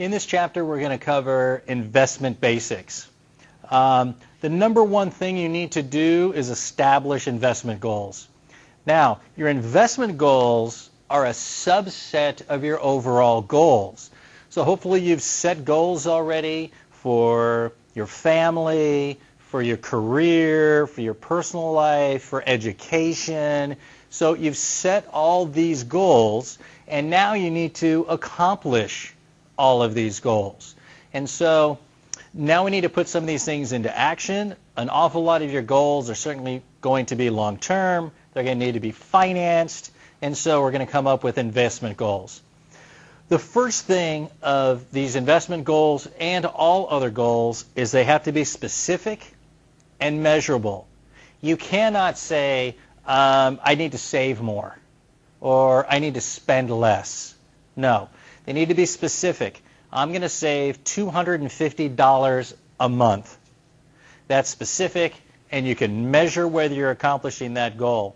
In this chapter, we're going to cover investment basics. The number one thing you need to do is establish investment goals. Now, your investment goals are a subset of your overall goals. So hopefully you've set goals already for your family, for your career, for your personal life, for education. So you've set all these goals, and now you need to accomplish all of these goals. And so now we need to put some of these things into action. An awful lot of your goals are certainly going to be long-term. They're going to need to be financed. And so we're going to come up with investment goals. The first thing of these investment goals and all other goals is they have to be specific and measurable. You cannot say, I need to save more, or I need to spend less. No, they need to be specific. I'm going to save $250 a month. That's specific, and you can measure whether you're accomplishing that goal.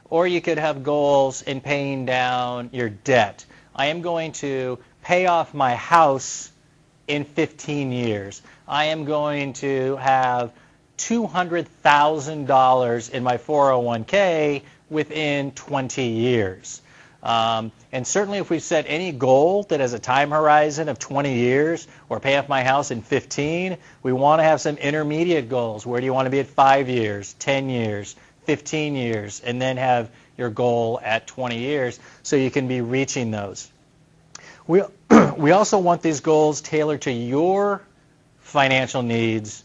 Or you could have goals in paying down your debt. I am going to pay off my house in 15 years. I am going to have $200,000 in my 401k within 20 years. And certainly if we set any goal that has a time horizon of 20 years or pay off my house in 15, we want to have some intermediate goals. Where do you want to be at 5 years, 10 years, 15 years, and then have your goal at 20 years so you can be reaching those. We also want these goals tailored to your financial needs,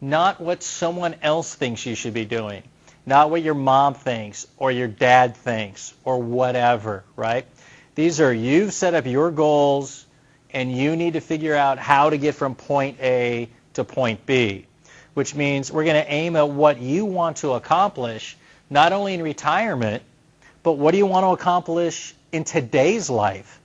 not what someone else thinks you should be doing, not what your mom thinks or your dad thinks or whatever, right? These are, you've set up your goals and you need to figure out how to get from point A to point B, which means we're going to aim at what you want to accomplish, not only in retirement, but what do you want to accomplish in today's life,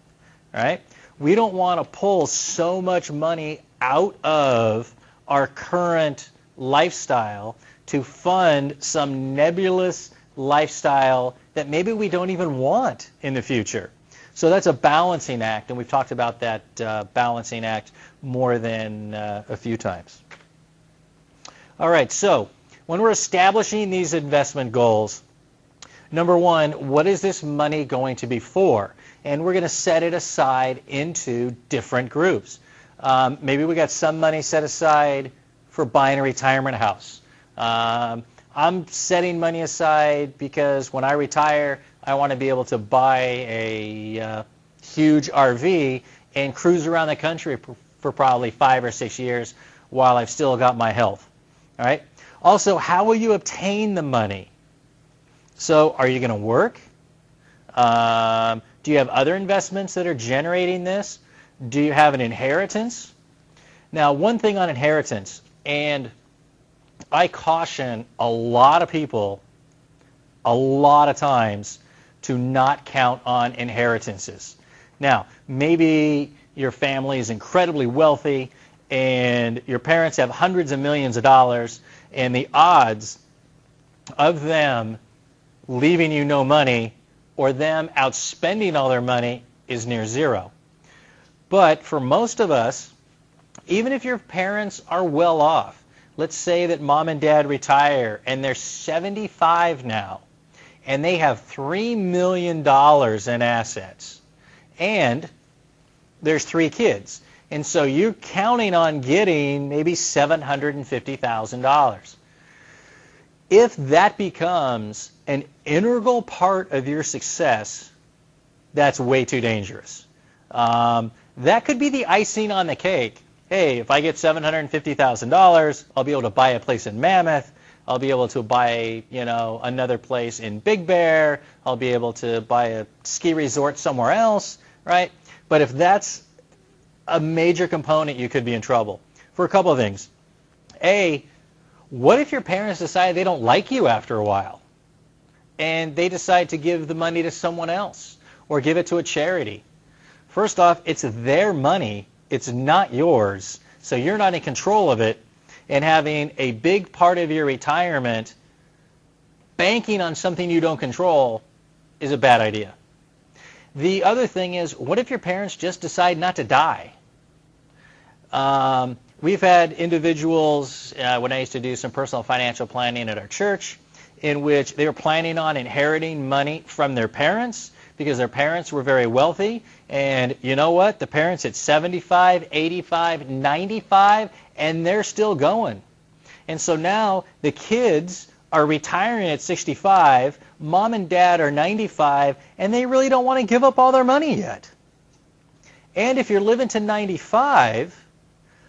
right? We don't want to pull so much money out of our current lifestyle to fund some nebulous lifestyle that maybe we don't even want in the future. So that's a balancing act, and we've talked about that balancing act more than a few times. All right, so when we're establishing these investment goals, number one, what is this money going to be for? And we're going to set it aside into different groups. Maybe we got some money set aside for buying a retirement house. I'm setting money aside because when I retire, I want to be able to buy a huge RV and cruise around the country for probably 5 or 6 years while I've still got my health. All right. Also, how will you obtain the money? So are you going to work? Do you have other investments that are generating this? Do you have an inheritance? Now, one thing on inheritance, and I caution a lot of people a lot of times to not count on inheritances. Now, maybe your family is incredibly wealthy and your parents have hundreds of millions of dollars, and the odds of them leaving you no money or them outspending all their money is near zero. But for most of us, even if your parents are well off, let's say that mom and dad retire and they're 75 now, and they have $3 million in assets, and there's 3 kids. And so you're counting on getting maybe $750,000. If that becomes an integral part of your success, that's way too dangerous. That could be the icing on the cake. Hey, if I get $750,000, I'll be able to buy a place in Mammoth. I'll be able to buy, another place in Big Bear. I'll be able to buy a ski resort somewhere else, right? But if that's a major component, you could be in trouble for a couple of things. A, what if your parents decide they don't like you after a while and they decide to give the money to someone else or give it to a charity? First off, it's their money. It's not yours. So you're not in control of it. And having a big part of your retirement banking on something you don't control is a bad idea. The other thing is, what if your parents just decide not to die? We've had individuals, when I used to do some personal financial planning at our church, in which they were planning on inheriting money from their parents because their parents were very wealthy. And you know what? The parents at 75, 85, 95, and they're still going. And so now the kids are retiring at 65, mom and dad are 95, and they really don't want to give up all their money yet. And if you're living to 95,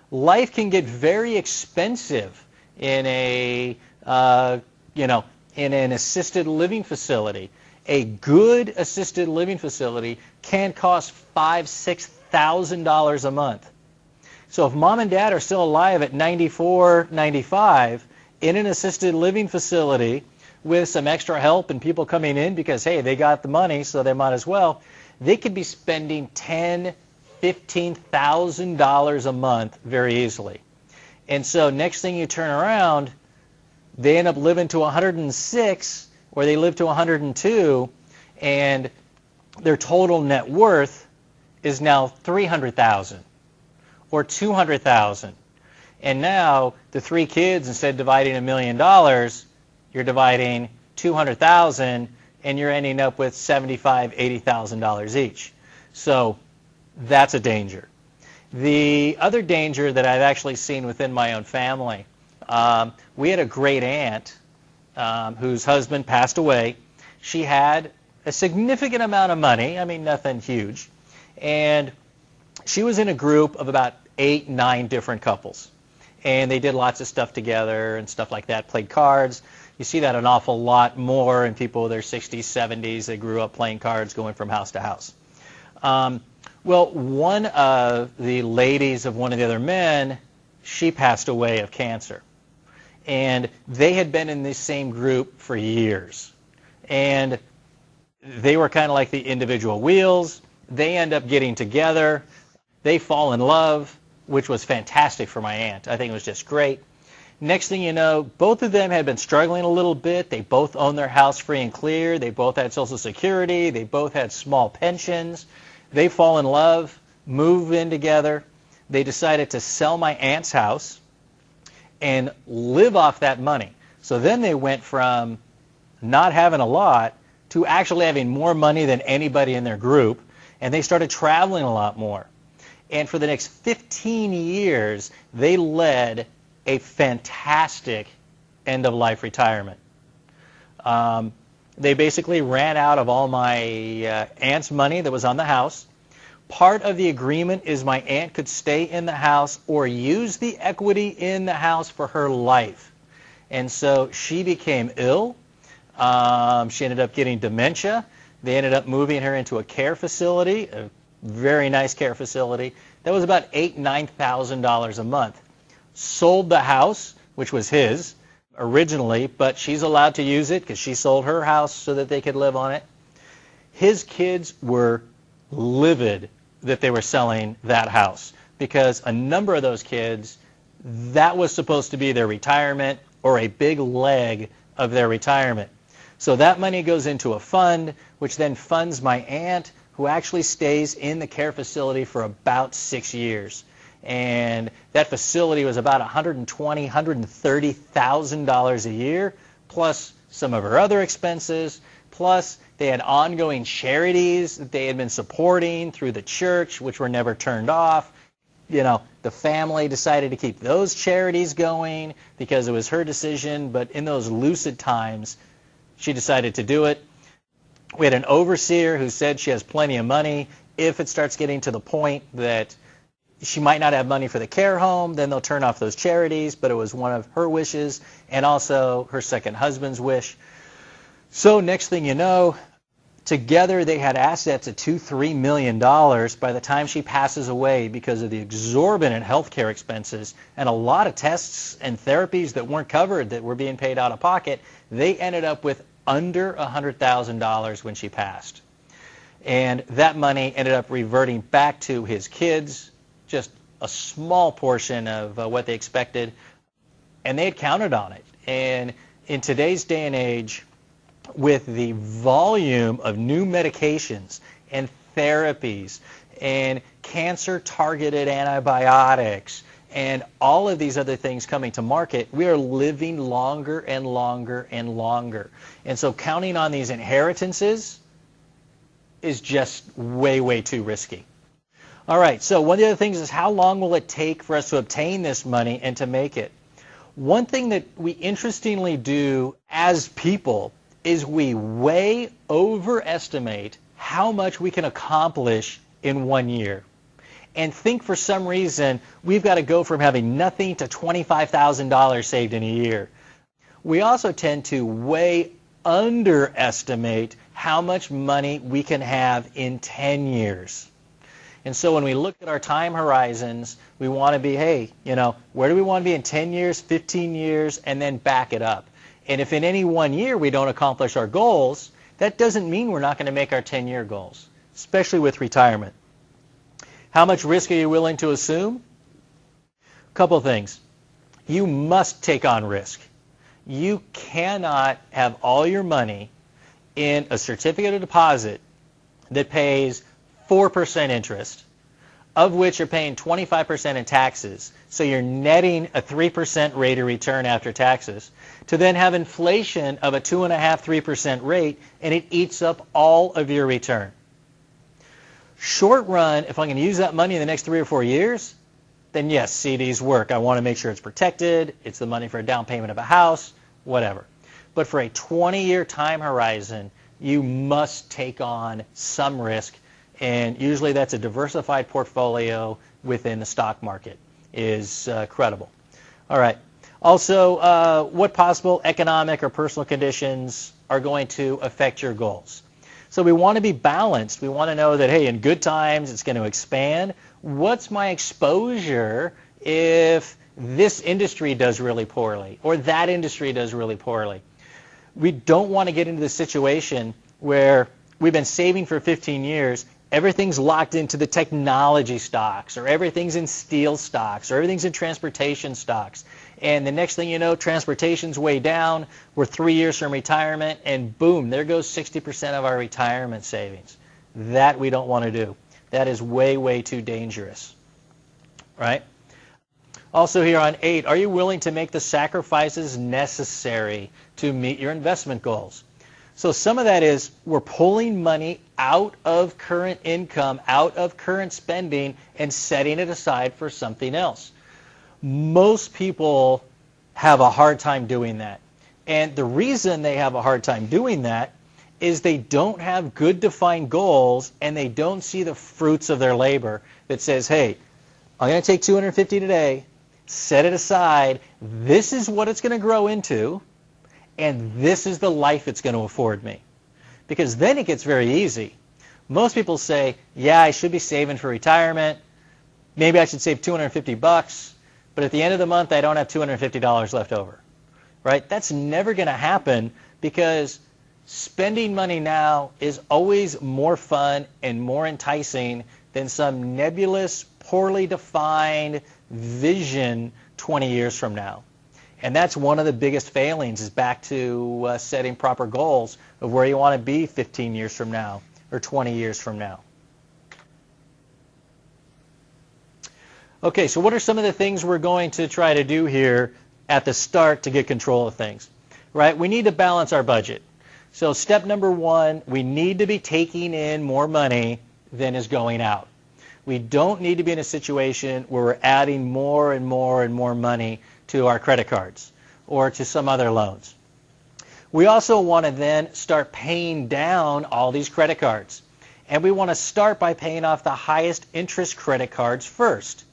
life can get very expensive in in an assisted living facility. A good assisted living facility can cost $5,000, $6,000 a month. So if mom and dad are still alive at 94, 95 in an assisted living facility with some extra help and people coming in because, hey, they got the money, so they might as well, they could be spending $10,000, $15,000 a month very easily. And so next thing you turn around, they end up living to 106, or they live to 102, and their total net worth is now $300,000 or $200,000. And now the three kids, instead of dividing $1 million, you're dividing $200,000, and you're ending up with $75,000, $80,000 each. So that's a danger. The other danger that I've actually seen within my own family, we had a great aunt whose husband passed away. She had a significant amount of money, I mean nothing huge, and she was in a group of about 8, 9 different couples. And they did lots of stuff together and stuff like that, played cards. You see that an awful lot more in people in their 60s, 70s. They grew up playing cards, going from house to house. Well, one of the ladies of one of the other men, she passed away of cancer. And they had been in this same group for years. And they were kind of like the individual wheels. They end up getting together. They fall in love, which was fantastic for my aunt. I think it was just great. Next thing you know, both of them had been struggling a little bit. They both owned their house free and clear. They both had Social Security. They both had small pensions. They fall in love, move in together. They decided to sell my aunt's house and live off that money. So then they went from not having a lot to actually having more money than anybody in their group, and they started traveling a lot more. And for the next 15 years, they led a fantastic end-of-life retirement. They basically ran out of all my aunt's money that was on the house. Part of the agreement is my aunt could stay in the house or use the equity in the house for her life. And so she became ill. She ended up getting dementia. They ended up moving her into a care facility, a very nice care facility. That was about $8,000, $9,000 a month. Sold the house, which was his originally, but she's allowed to use it because she sold her house so that they could live on it. His kids were livid that they were selling that house because a number of those kids, that was supposed to be their retirement or a big leg of their retirement. So that money goes into a fund, which then funds my aunt, who actually stays in the care facility for about 6 years. And that facility was about $120,000, $130,000 a year, plus some of her other expenses, plus they had ongoing charities that they had been supporting through the church, which were never turned off. You know, the family decided to keep those charities going because it was her decision, but in those lucid times, she decided to do it. We had an overseer who said she has plenty of money. If it starts getting to the point that she might not have money for the care home, then they'll turn off those charities, but it was one of her wishes and also her second husband's wish. So next thing you know, together they had assets of $2-3 million by the time she passes away because of the exorbitant health care expenses and a lot of tests and therapies that weren't covered that were being paid out of pocket. They ended up with under $100,000 when she passed. And that money ended up reverting back to his kids, just a small portion of what they expected, and they had counted on it. And in today's day and age, with the volume of new medications and therapies and cancer-targeted antibiotics and all of these other things coming to market, we are living longer and longer and longer. And so counting on these inheritances is just way, way too risky. All right, so one of the other things is how long will it take for us to obtain this money and to make it? One thing that we interestingly do as people is we way overestimate how much we can accomplish in 1 year. And think for some reason we've got to go from having nothing to $25,000 saved in a year. We also tend to way underestimate how much money we can have in 10 years. And so when we look at our time horizons, we want to be, hey, where do we want to be in 10 years, 15 years, and then back it up. And if in any 1 year we don't accomplish our goals, that doesn't mean we're not going to make our 10-year goals, especially with retirement. How much risk are you willing to assume? A couple of things. You must take on risk. You cannot have all your money in a certificate of deposit that pays 4% interest, of which you're paying 25% in taxes, so you're netting a 3% rate of return after taxes, to then have inflation of a 2.5–3% rate, and it eats up all of your return. Short run, if I can use that money in the next 3 or 4 years, then yes, CDs work. I want to make sure it's protected. It's the money for a down payment of a house, whatever. But for a 20-year time horizon, you must take on some risk, and usually that's a diversified portfolio within the stock market is credible. All right. Also, what possible economic or personal conditions are going to affect your goals? So we want to be balanced. We want to know that, hey, in good times it's going to expand. What's my exposure if this industry does really poorly or that industry does really poorly? We don't want to get into the situation where we've been saving for 15 years, everything's locked into the technology stocks, or everything's in steel stocks, or everything's in transportation stocks. And the next thing you know, transportation's way down, we're 3 years from retirement, and boom, there goes 60% of our retirement savings. That we don't want to do. That is way, way too dangerous, right? Also here on 8, are you willing to make the sacrifices necessary to meet your investment goals? So some of that is we're pulling money out of current income, out of current spending, and setting it aside for something else. Most people have a hard time doing that. And the reason they have a hard time doing that is they don't have good defined goals, and they don't see the fruits of their labor that says, hey, I'm going to take $250 today, set it aside, this is what it's going to grow into, and this is the life it's going to afford me. Because then it gets very easy. Most people say, yeah, I should be saving for retirement. Maybe I should save $250, but at the end of the month, I don't have $250 left over. Right? That's never going to happen, because spending money now is always more fun and more enticing than some nebulous, poorly defined vision 20 years from now. And that's one of the biggest failings, is back to setting proper goals of where you want to be 15 years from now or 20 years from now. Okay, so what are some of the things we're going to try to do here at the start to get control of things? Right? We need to balance our budget. So step number 1, we need to be taking in more money than is going out. We don't need to be in a situation where we're adding more and more and more money to our credit cards or to some other loans. We also want to then start paying down all these credit cards. And we want to start by paying off the highest interest credit cards first.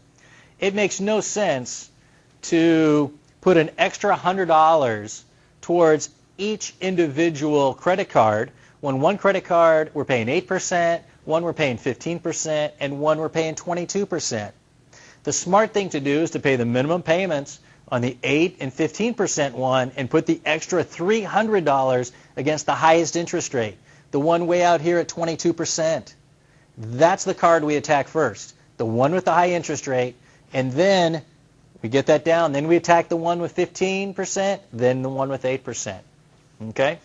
It makes no sense to put an extra $100 towards each individual credit card when one credit card we're paying 8%, one we're paying 15%, and one we're paying 22%. The smart thing to do is to pay the minimum payments on the 8 and 15% one and put the extra $300 against the highest interest rate, the one way out here at 22%. That's the card we attack first, the one with the high interest rate, and then we get that down. Then we attack the one with 15%, then the one with 8%. Okay?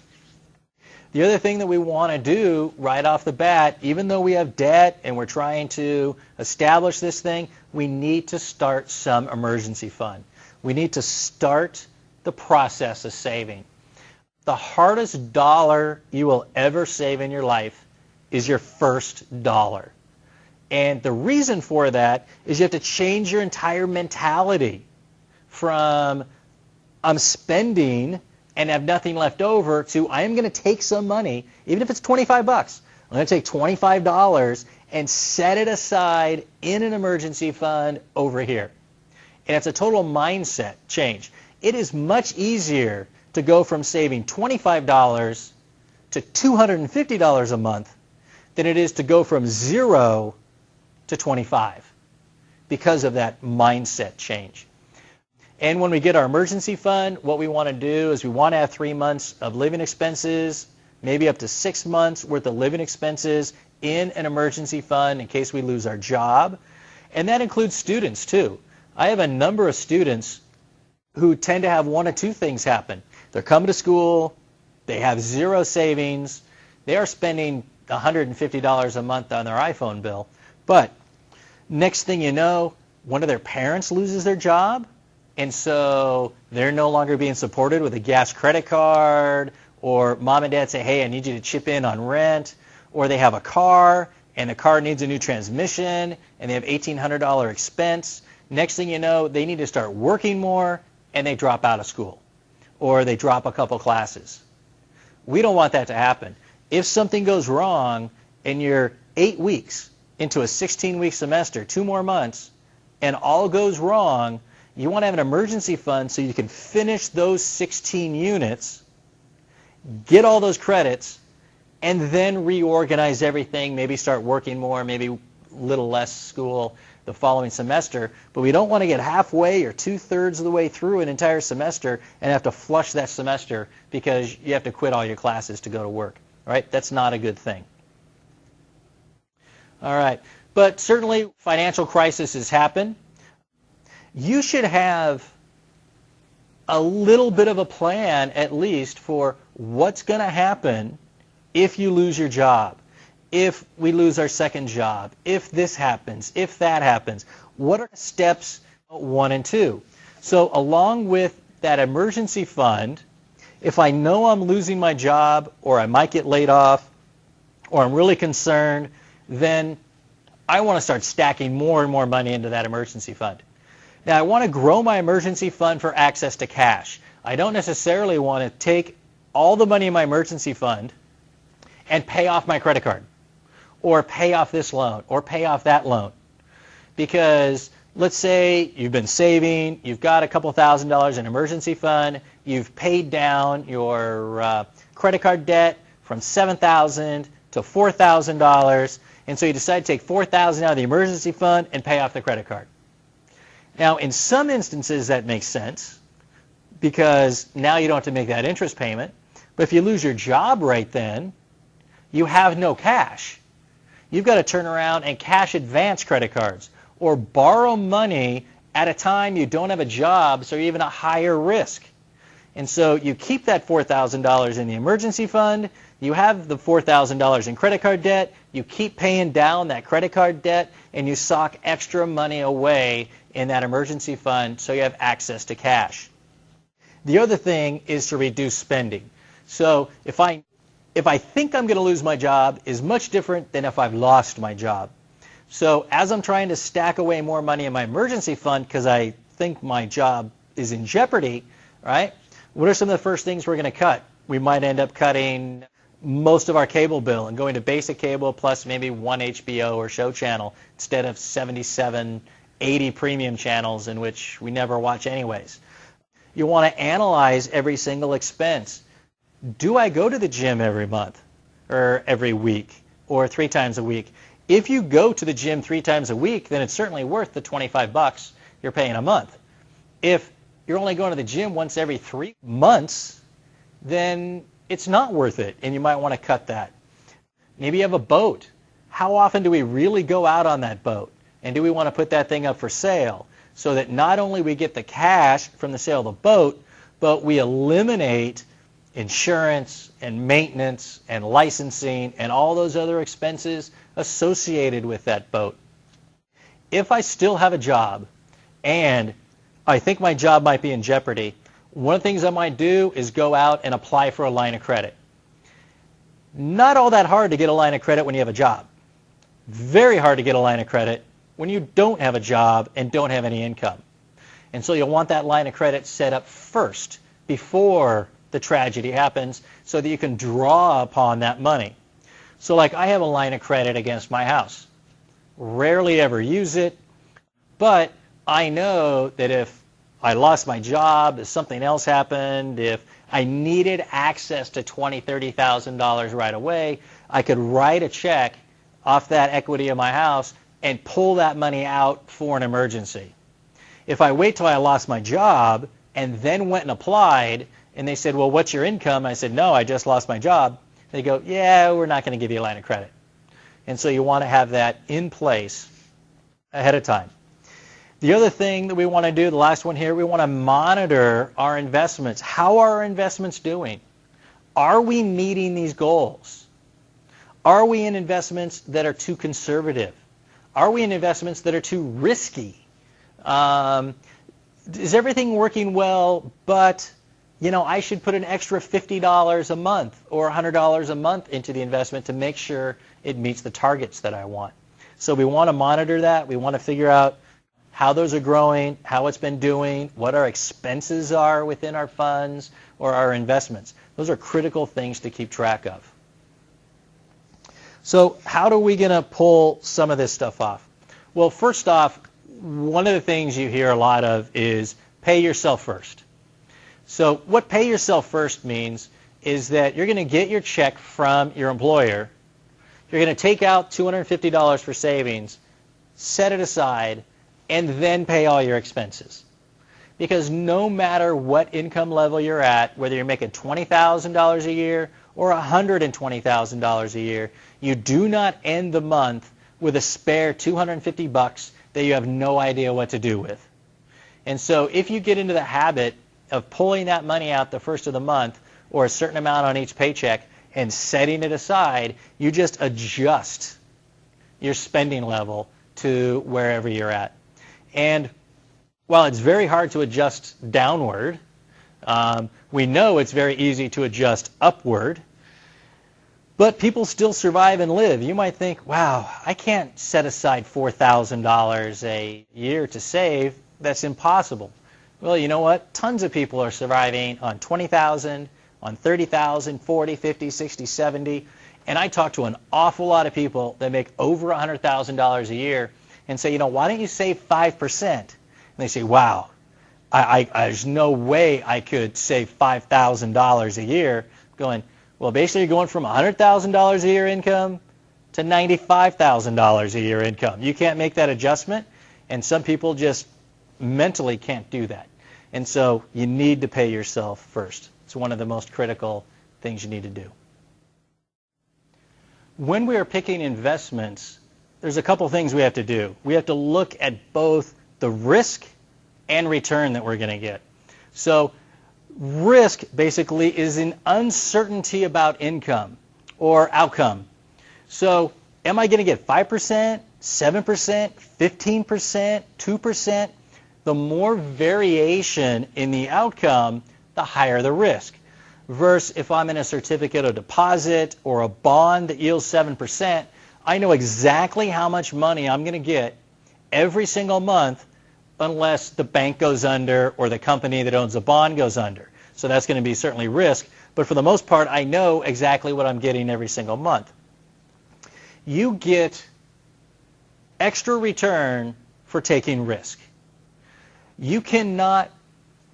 The other thing that we want to do right off the bat, even though we have debt and we're trying to establish this thing, we need to start some emergency fund. We need to start the process of saving. The hardest dollar you will ever save in your life is your first dollar. And the reason for that is you have to change your entire mentality from I'm spending and have nothing left over to I am going to take some money, even if it's 25 bucks. I'm going to take $25 and set it aside in an emergency fund over here. And it's a total mindset change. It is much easier to go from saving $25 to $250 a month than it is to go from 0 to 25 because of that mindset change. And when we get our emergency fund, what we want to do is we want to have 3 months of living expenses, maybe up to 6 months worth of living expenses in an emergency fund in case we lose our job. And that includes students too. I have a number of students who tend to have one of two things happen. They're coming to school, they have 0 savings, they are spending $150 a month on their iPhone bill, but next thing you know, one of their parents loses their job, and so they're no longer being supported with a gas credit card, or mom and dad say, hey, I need you to chip in on rent, or they have a car, and the car needs a new transmission, and they have $1,800 expense. Next thing you know, they need to start working more, and they drop out of school, or they drop a couple classes. We don't want that to happen. If something goes wrong and you're 8 weeks into a 16-week semester, 2 more months, and all goes wrong, you want to have an emergency fund so you can finish those 16 units, get all those credits, and then reorganize everything, maybe start working more, maybe a little less school the following semester. But we don't want to get halfway or 2/3 of the way through an entire semester and have to flush that semester because you have to quit all your classes to go to work. Right? That's not a good thing. All right. But certainly financial crises happen. You should have a little bit of a plan at least for what's going to happen if you lose your job, if we lose our second job, if this happens, if that happens. What are steps 1 and 2? So along with that emergency fund, if I know I'm losing my job or I might get laid off or I'm really concerned, then I want to start stacking more and more money into that emergency fund. Now, I want to grow my emergency fund for access to cash. I don't necessarily want to take all the money in my emergency fund and pay off my credit card or pay off this loan or pay off that loan. Because let's say you've been saving, you've got a couple $1,000s in emergency fund, you've paid down your credit card debt from $7,000 to $4,000, and so you decide to take $4,000 out of the emergency fund and pay off the credit card. Now, in some instances, that makes sense because now you don't have to make that interest payment. But if you lose your job right then, you have no cash. You've got to turn around and cash advance credit cards or borrow money at a time you don't have a job, so you're even a higher risk. And so you keep that $4,000 in the emergency fund, you have the $4,000 in credit card debt, you keep paying down that credit card debt, and you sock extra money away in that emergency fund so you have access to cash. The other thing is to reduce spending. So if I think I'm going to lose my job is much different than if I've lost my job. So as I'm trying to stack away more money in my emergency fund because I think my job is in jeopardy, right? What are some of the first things we're going to cut? We might end up cutting most of our cable bill and going to basic cable plus maybe 1 HBO or show channel instead of 77, 80 premium channels in which we never watch anyways. You want to analyze every single expense. Do I go to the gym every month or every week or 3 times a week? If you go to the gym 3 times a week, then it's certainly worth the 25 bucks you're paying a month. If you're only going to the gym once every 3 months, then it's not worth it, and you might want to cut that. Maybe you have a boat. How often do we really go out on that boat? And do we want to put that thing up for sale so that not only we get the cash from the sale of the boat, but we eliminate insurance and maintenance and licensing and all those other expenses associated with that boat. If I still have a job and I think my job might be in jeopardy, one of the things I might do is go out and apply for a line of credit. Not all that hard to get a line of credit when you have a job. Very hard to get a line of credit when you don't have a job and don't have any income. And so you'll want that line of credit set up first before the tragedy happens so that you can draw upon that money. So like I have a line of credit against my house. Rarely ever use it, but I know that if I lost my job, if something else happened, if I needed access to $20,000, $30,000 right away, I could write a check off that equity of my house and pull that money out for an emergency. If I wait till I lost my job and then went and applied and they said, well, what's your income? I said, no, I just lost my job. They go, yeah, we're not going to give you a line of credit. And so you want to have that in place ahead of time. The other thing that we want to do, the last one here, we want to monitor our investments. How are our investments doing? Are we meeting these goals? Are we in investments that are too conservative? Are we in investments that are too risky? Is everything working well, but I should put an extra $50 a month or $100 a month into the investment to make sure it meets the targets that I want. So we want to monitor that. We want to figure out how those are growing, how it's been doing, what our expenses are within our funds or our investments. Those are critical things to keep track of. So how are we going to pull some of this stuff off? Well, first off, one of the things you hear a lot of is pay yourself first. So what pay yourself first means is that you're going to get your check from your employer. You're going to take out $250 for savings, set it aside, and then pay all your expenses. Because no matter what income level you're at, whether you're making $20,000 a year or $120,000 a year, you do not end the month with a spare $250 that you have no idea what to do with. And so if you get into the habit of pulling that money out the first of the month or a certain amount on each paycheck and setting it aside, you just adjust your spending level to wherever you're at. And while it's very hard to adjust downward, we know it's very easy to adjust upward, but people still survive and live. You might think, wow, I can't set aside $4,000 a year to save. That's impossible. Well, you know what? Tons of people are surviving on $20,000, on $30,000, $40,000, $50,000, $60,000, $70,000. And I talk to an awful lot of people that make over $100,000 a year and say, why don't you save 5%? And they say, wow, there's no way I could save $5,000 a year. Going, well, basically you're going from $100,000 a year income to $95,000 a year income. You can't make that adjustment, and some people just mentally can't do that. And so you need to pay yourself first. It's one of the most critical things you need to do. When we are picking investments, there's a couple things we have to do. We have to look at both the risk and return that we're going to get. So risk basically is an uncertainty about income or outcome. So am I going to get 5%, 7%, 15%, 2%? The more variation in the outcome, the higher the risk. Versus if I'm in a certificate of deposit or a bond that yields 7%, I know exactly how much money I'm going to get every single month unless the bank goes under or the company that owns the bond goes under. So that's going to be certainly risk. But for the most part, I know exactly what I'm getting every single month. You get extra return for taking risk. You cannot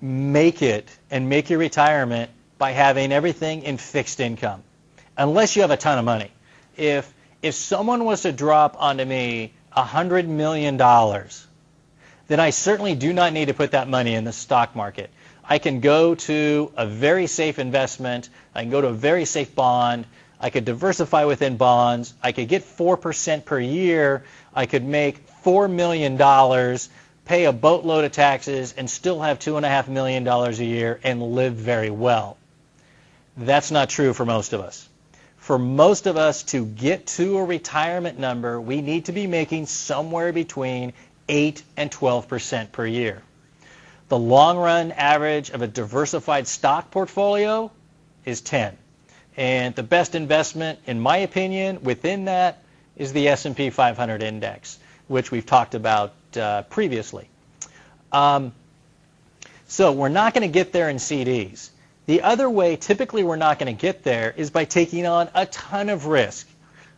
make it and make your retirement by having everything in fixed income, unless you have a ton of money. If someone was to drop onto me $100 million, then I certainly do not need to put that money in the stock market. I can go to a very safe investment. I can go to a very safe bond. I could diversify within bonds. I could get 4% per year. I could make $4 million, pay a boatload of taxes, and still have $2.5 million a year and live very well. That's not true for most of us. For most of us to get to a retirement number, we need to be making somewhere between 8 and 12% per year. The long-run average of a diversified stock portfolio is 10. And the best investment, in my opinion, within that is the S&P 500 index, which we've talked about previously. So we're not going to get there in CDs. The other way, typically, we're not going to get there is by taking on a ton of risk,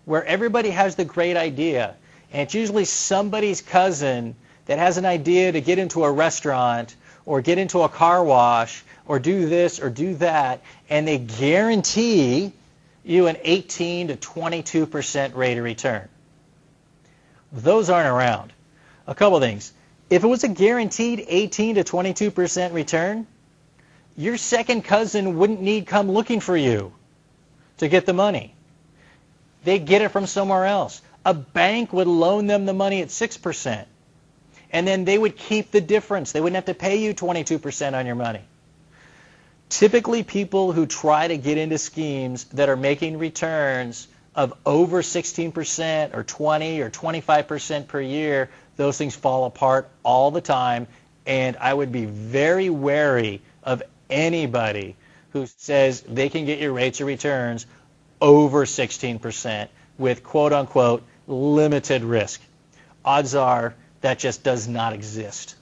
where everybody has the great idea, and it's usually somebody's cousin that has an idea to get into a restaurant or get into a car wash or do this or do that, and they guarantee you an 18 to 22% rate of return. Those aren't around. A couple things. If it was a guaranteed 18 to 22% return, your second cousin wouldn't need come looking for you to get the money. They'd get it from somewhere else. A bank would loan them the money at 6%, and then they would keep the difference. They wouldn't have to pay you 22% on your money. Typically, people who try to get into schemes that are making returns of over 16% or 20 or 25% per year, those things fall apart all the time, and I would be very wary of anybody who says they can get your rates of returns over 16% with quote-unquote limited risk. Odds are that just does not exist.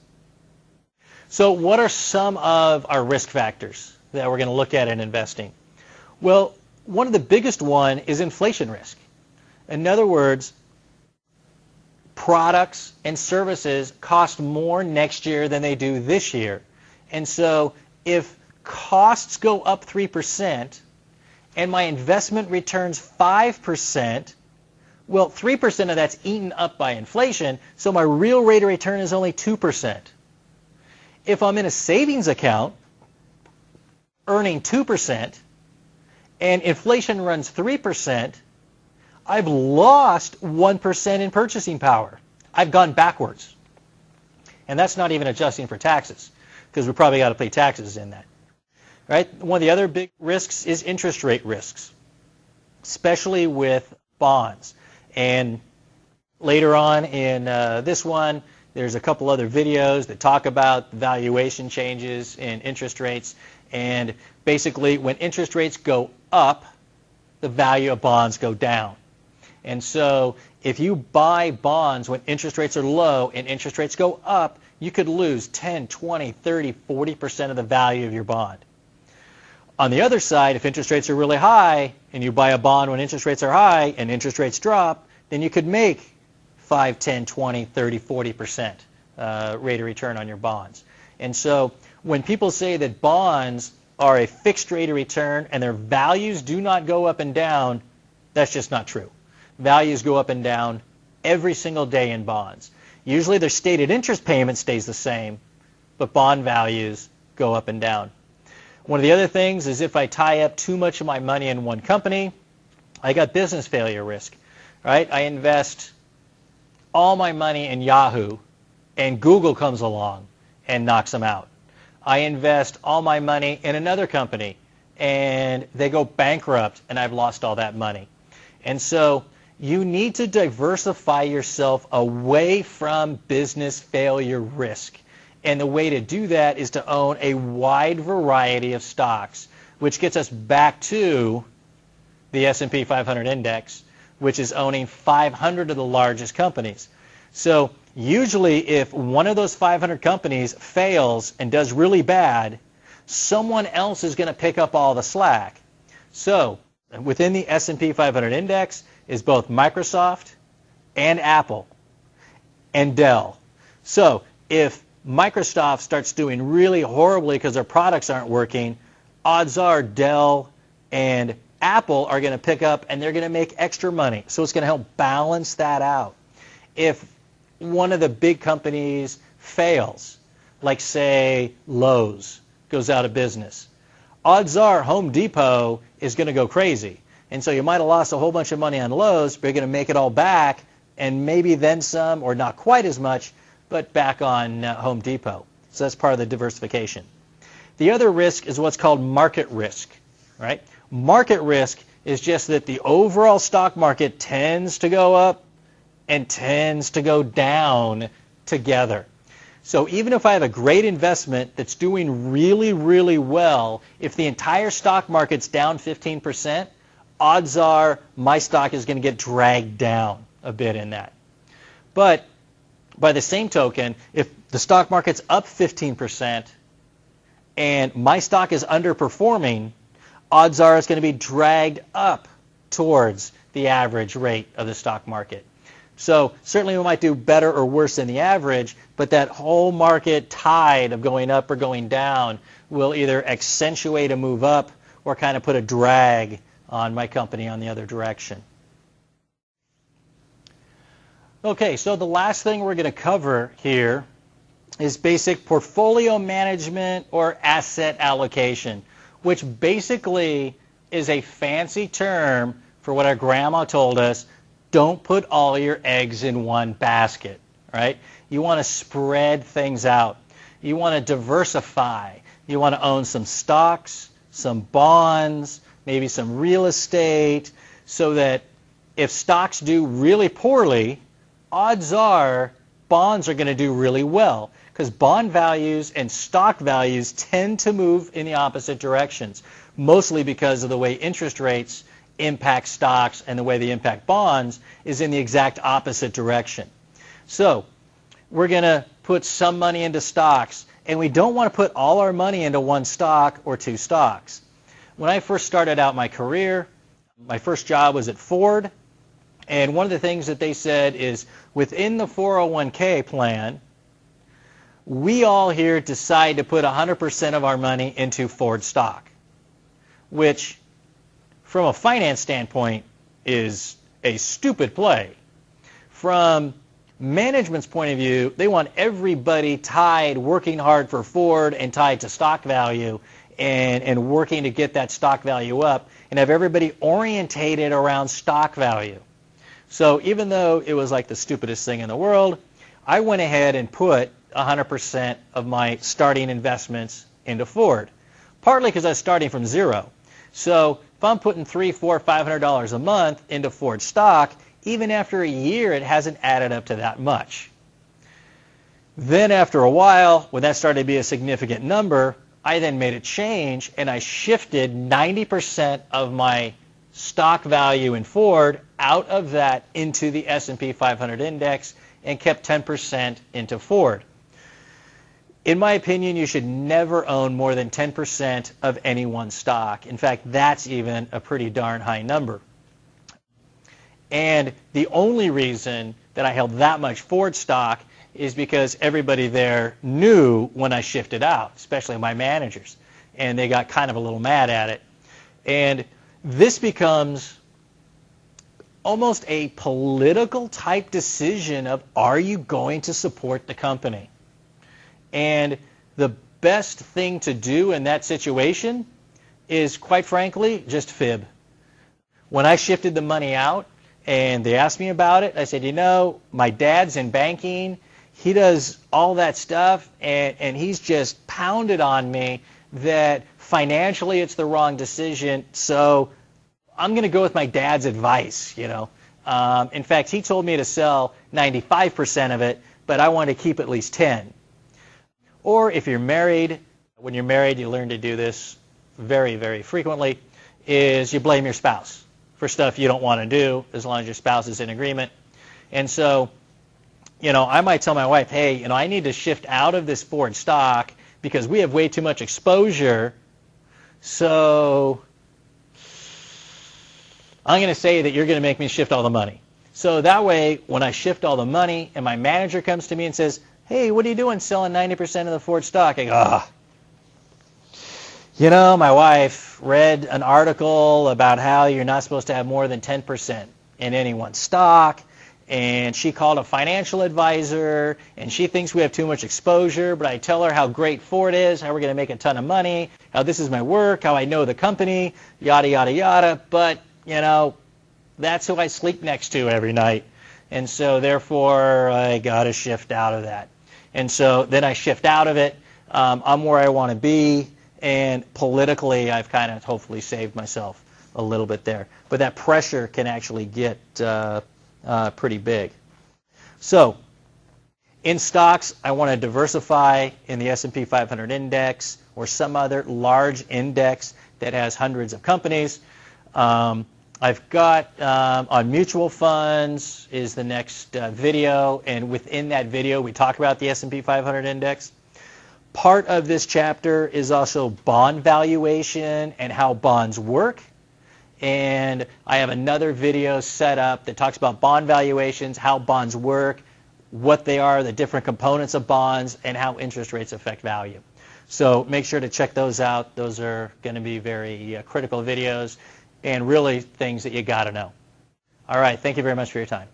So what are some of our risk factors that we're going to look at in investing? Well, one of the biggest one is inflation risk. In other words, products and services cost more next year than they do this year. And so if costs go up 3% and my investment returns 5%, well, 3% of that's eaten up by inflation, so my real rate of return is only 2%. If I'm in a savings account earning 2% and inflation runs 3%, I've lost 1% in purchasing power. I've gone backwards. And that's not even adjusting for taxes, because we probably got to pay taxes in that. Right? One of the other big risks is interest rate risks, especially with bonds. And later on in this one, there's a couple other videos that talk about valuation changes in interest rates. And basically, when interest rates go up, the value of bonds go down. And so if you buy bonds when interest rates are low and interest rates go up, you could lose 10, 20, 30, 40% of the value of your bond. On the other side, if interest rates are really high and you buy a bond when interest rates are high and interest rates drop, then you could make 5, 10, 20, 30, 40% rate of return on your bonds. And so when people say that bonds are a fixed rate of return and their values do not go up and down, that's just not true. Values go up and down every single day in bonds. Usually their stated interest payment stays the same, but bond values go up and down. One of the other things is if I tie up too much of my money in one company, I got business failure risk. Right? I invest all my money in Yahoo, and Google comes along and knocks them out. I invest all my money in another company, and they go bankrupt, and I've lost all that money. And so you need to diversify yourself away from business failure risk. And the way to do that is to own a wide variety of stocks, which gets us back to the S&P 500 index, which is owning 500 of the largest companies. So usually if one of those 500 companies fails and does really bad, someone else is going to pick up all the slack. So within the S&P 500 index is both Microsoft and Apple and Dell. So if Microsoft starts doing really horribly because their products aren't working, odds are Dell and Apple are going to pick up and they're going to make extra money. So it's going to help balance that out. If one of the big companies fails, like say Lowe's goes out of business, odds are Home Depot is going to go crazy. And so you might have lost a whole bunch of money on Lowe's, but you're going to make it all back and maybe then some, or not quite as much, but back on Home Depot. So that's part of the diversification. The other risk is what's called market risk. right? Market risk is just that the overall stock market tends to go up and tends to go down together. So even if I have a great investment that's doing really, really well, if the entire stock market's down 15%, odds are my stock is going to get dragged down a bit in that. But by the same token, if the stock market's up 15% and my stock is underperforming, odds are it's going to be dragged up towards the average rate of the stock market. So certainly we might do better or worse than the average, but that whole market tide of going up or going down will either accentuate a move up or kind of put a drag on my company on the other direction. Okay, so the last thing we're going to cover here is basic portfolio management or asset allocation, which basically is a fancy term for what our grandma told us: don't put all your eggs in one basket, right? You want to spread things out. You want to diversify. You want to own some stocks, some bonds, maybe some real estate, so that if stocks do really poorly, odds are bonds are going to do really well, because bond values and stock values tend to move in the opposite directions, mostly because of the way interest rates impact stocks, and the way they impact bonds is in the exact opposite direction. So we're going to put some money into stocks, and we don't want to put all our money into one stock or two stocks. When I first started out my career, my first job was at Ford, and one of the things that they said is within the 401k plan, we all here decide to put 100% of our money into Ford stock, which from a finance standpoint is a stupid play. From management's point of view, they want everybody tied, working hard for Ford and tied to stock value and working to get that stock value up, and have everybody orientated around stock value. So even though it was like the stupidest thing in the world, I went ahead and put 100% of my starting investments into Ford, partly because I was starting from zero. So if I'm putting $300, $400, $500 a month into Ford stock, even after a year, it hasn't added up to that much. Then after a while, when that started to be a significant number, I then made a change, and I shifted 90% of my stock value in Ford out of that into the S&P 500 index and kept 10% into Ford. In my opinion, you should never own more than 10% of any one stock. In fact, that's even a pretty darn high number. And the only reason that I held that much Ford stock is because everybody there knew when I shifted out, especially my managers, and they got kind of a little mad at it. And this becomes almost a political type decision of, are you going to support the company? And the best thing to do in that situation is, quite frankly, just fib. When I shifted the money out and they asked me about it, I said, you know, my dad's in banking. He does all that stuff, and he's just pounded on me that financially it's the wrong decision, so I'm going to go with my dad's advice, you know. In fact, he told me to sell 95% of it, but I want to keep at least 10. Or if you're married, when you're married, you learn to do this very, very frequently, is you blame your spouse for stuff you don't want to do as long as your spouse is in agreement. And so, you know, I might tell my wife, hey, you know, I need to shift out of this Ford stock because we have way too much exposure, so I'm going to say that you're going to make me shift all the money. So that way, when I shift all the money and my manager comes to me and says, hey, what are you doing selling 90% of the Ford stock? I go, you know, my wife read an article about how you're not supposed to have more than 10% in any one stock, and she called a financial advisor, and she thinks we have too much exposure, but I tell her how great Ford is, how we're going to make a ton of money, how this is my work, how I know the company, yada, yada, yada, but, you know, that's who I sleep next to every night, and so therefore I got to shift out of that. And so then I shift out of it. I'm where I want to be, And politically, I've kind of hopefully saved myself a little bit there. But that pressure can actually get pretty big. So in stocks, I want to diversify in the S&P 500 index or some other large index that has hundreds of companies. I've got on mutual funds is the next video, and within that video we talk about the S&P 500 index. Part of this chapter is also bond valuation and how bonds work. And I have another video set up that talks about bond valuations, how bonds work, what they are, the different components of bonds, and how interest rates affect value. So make sure to check those out. Those are going to be very critical videos and really things that you got to know. All right, thank you very much for your time.